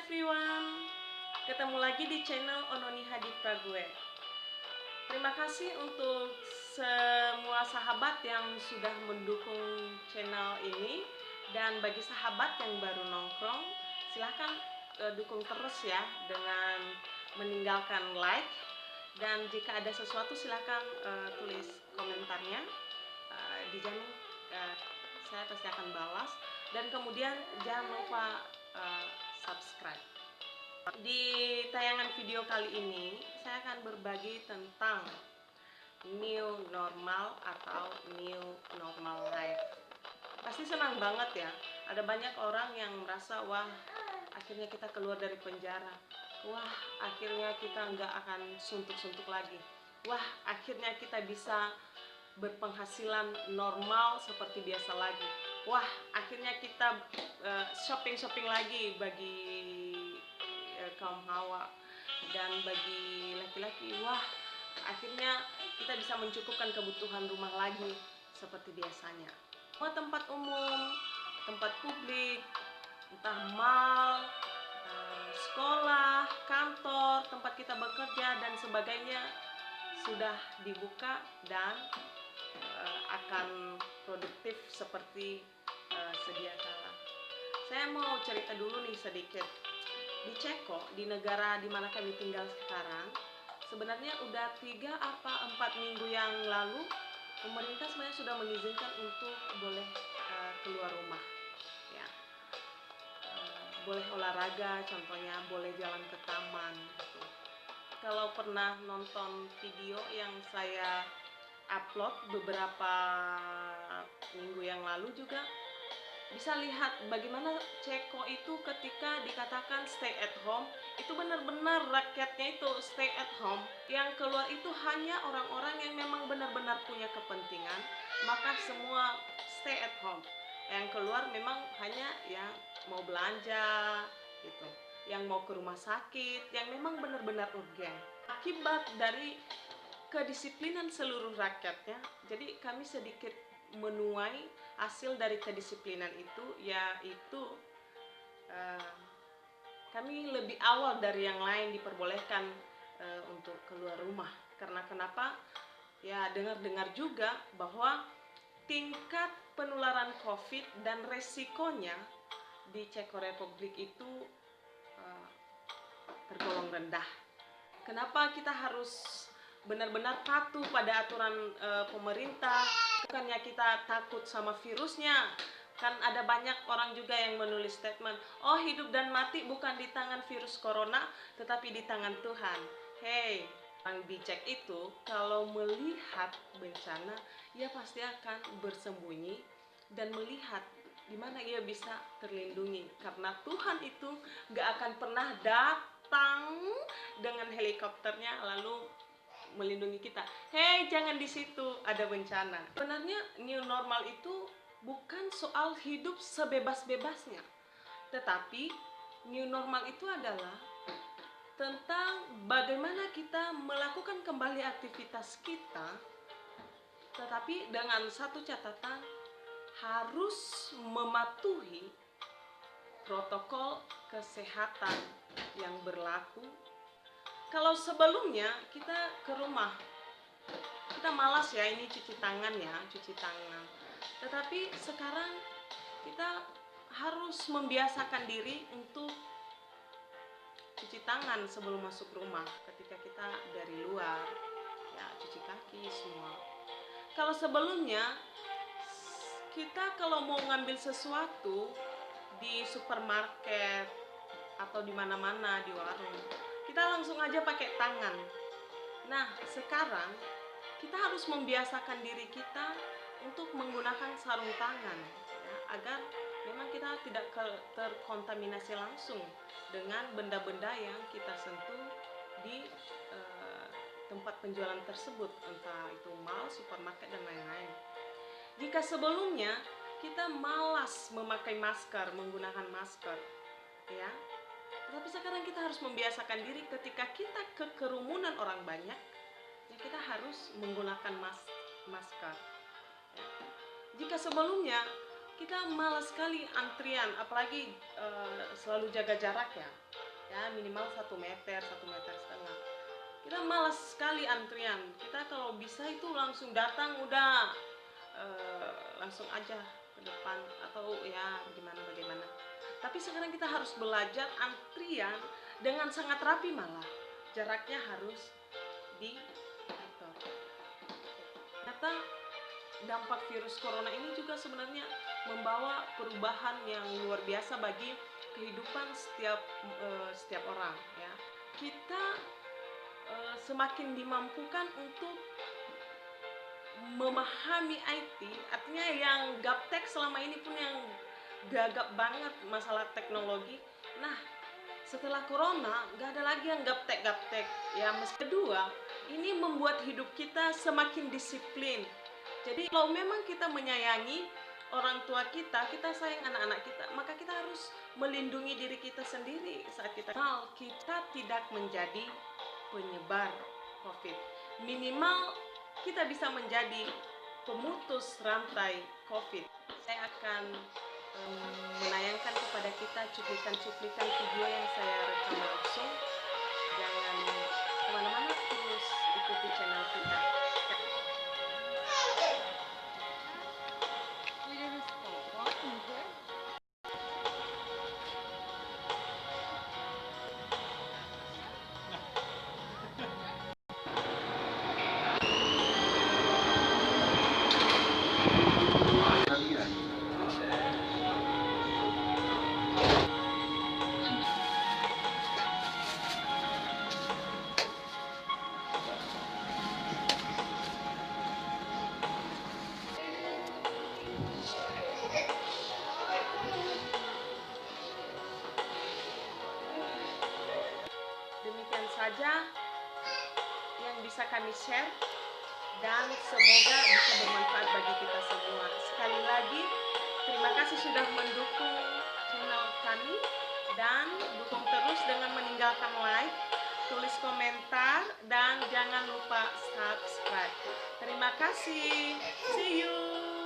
everyone, ketemu lagi di channel Ononi Hadi Prague. Terima kasih untuk semua sahabat yang sudah mendukung channel ini. Dan bagi sahabat yang baru nongkrong, silahkan dukung terus ya dengan meninggalkan like. Dan jika ada sesuatu silahkan tulis komentarnya, dijamin saya pasti akan balas. Dan kemudian jangan lupa subscribe. Di tayangan video kali ini saya akan berbagi tentang new normal atau new normal life. Pasti senang banget ya, ada banyak orang yang merasa wah akhirnya kita keluar dari penjara, wah akhirnya kita nggak akan suntuk-suntuk lagi, wah akhirnya kita bisa berpenghasilan normal seperti biasa lagi, wah akhirnya kita shopping lagi bagi kaum hawa, dan bagi laki-laki wah akhirnya kita bisa mencukupkan kebutuhan rumah lagi seperti biasanya. Semua tempat umum, tempat publik, entah mal, sekolah, kantor, tempat kita bekerja dan sebagainya sudah dibuka dan akan produktif seperti sedia kala. Saya mau cerita dulu nih sedikit. Di Ceko, di negara di mana kami tinggal sekarang, sebenarnya udah 3 apa 4 minggu yang lalu pemerintah sebenarnya sudah mengizinkan untuk boleh keluar rumah ya. Boleh olahraga, contohnya boleh jalan ke taman gitu. Kalau pernah nonton video yang saya upload beberapa minggu yang lalu juga bisa lihat bagaimana Ceko itu ketika dikatakan stay at home, itu benar-benar rakyatnya itu stay at home. Yang keluar itu hanya orang-orang yang memang benar-benar punya kepentingan, maka semua stay at home. Yang keluar memang hanya yang mau belanja gitu, yang mau ke rumah sakit, yang memang benar-benar urgen. Akibat dari kedisiplinan seluruh rakyatnya, jadi kami sedikit menuai hasil dari kedisiplinan itu, yaitu kami lebih awal dari yang lain diperbolehkan untuk keluar rumah. Karena kenapa? Ya dengar-dengar juga bahwa tingkat penularan COVID dan resikonya di Ceko Republik itu tergolong rendah. Kenapa kita harus benar-benar patuh pada aturan pemerintah? Bukannya kita takut sama virusnya. Kan ada banyak orang juga yang menulis statement, oh hidup dan mati bukan di tangan virus corona, tetapi di tangan Tuhan. Hey, orang bijak itu kalau melihat bencana, ia pasti akan bersembunyi dan melihat di mana ia bisa terlindungi. Karena Tuhan itu gak akan pernah datang dengan helikopternya lalu melindungi kita. Hei, jangan di situ ada bencana. Sebenarnya new normal itu bukan soal hidup sebebas-bebasnya, tetapi new normal itu adalah tentang bagaimana kita melakukan kembali aktivitas kita, tetapi dengan satu catatan, harus mematuhi protokol kesehatan yang berlaku. Kalau sebelumnya kita ke rumah, kita malas ya ini cuci tangan. Tetapi sekarang kita harus membiasakan diri untuk cuci tangan sebelum masuk rumah. Ketika kita dari luar, ya cuci kaki semua. Kalau sebelumnya kita kalau mau ngambil sesuatu di supermarket atau di mana-mana di warung, kita langsung aja pakai tangan. Nah, sekarang kita harus membiasakan diri kita untuk menggunakan sarung tangan ya, agar memang kita tidak terkontaminasi langsung dengan benda-benda yang kita sentuh di tempat penjualan tersebut, entah itu mal, supermarket dan lain-lain. Jika sebelumnya kita malas memakai masker, menggunakan masker ya, tapi sekarang kita harus membiasakan diri ketika kita ke kerumunan orang banyak, ya kita harus menggunakan masker. Ya. Jika sebelumnya kita malas sekali antrian, apalagi selalu jaga jarak ya, minimal 1 meter, 1,5 meter. Kita malas sekali antrian. Kita kalau bisa itu langsung datang udah langsung aja ke depan atau ya gimana bagaimana. Tapi sekarang kita harus belajar antrian dengan sangat rapi, malah jaraknya harus diatur. Ternyata dampak virus corona ini juga sebenarnya membawa perubahan yang luar biasa bagi kehidupan setiap orang ya. Kita semakin dimampukan untuk memahami IT, artinya yang gaptek selama ini pun yang gagap banget masalah teknologi. Nah, setelah corona nggak ada lagi yang gaptek-gaptek ya. Kedua, ini membuat hidup kita semakin disiplin. Jadi kalau memang kita menyayangi orang tua kita, kita sayang anak-anak kita, maka kita harus melindungi diri kita sendiri saat kita tidak menjadi penyebar COVID. Minimal kita bisa menjadi pemutus rantai COVID. Saya akan menayangkan kepada kita cuplikan-cuplikan video yang saya rekam langsung. Jangan kemana-mana, terus ikuti channel kita. Demikian saja yang bisa kami share dan semoga bisa bermanfaat bagi kita semua. Sekali lagi, terima kasih sudah mendukung channel kami dan dukung terus dengan meninggalkan like, tulis komentar, dan jangan lupa subscribe. Terima kasih. See you.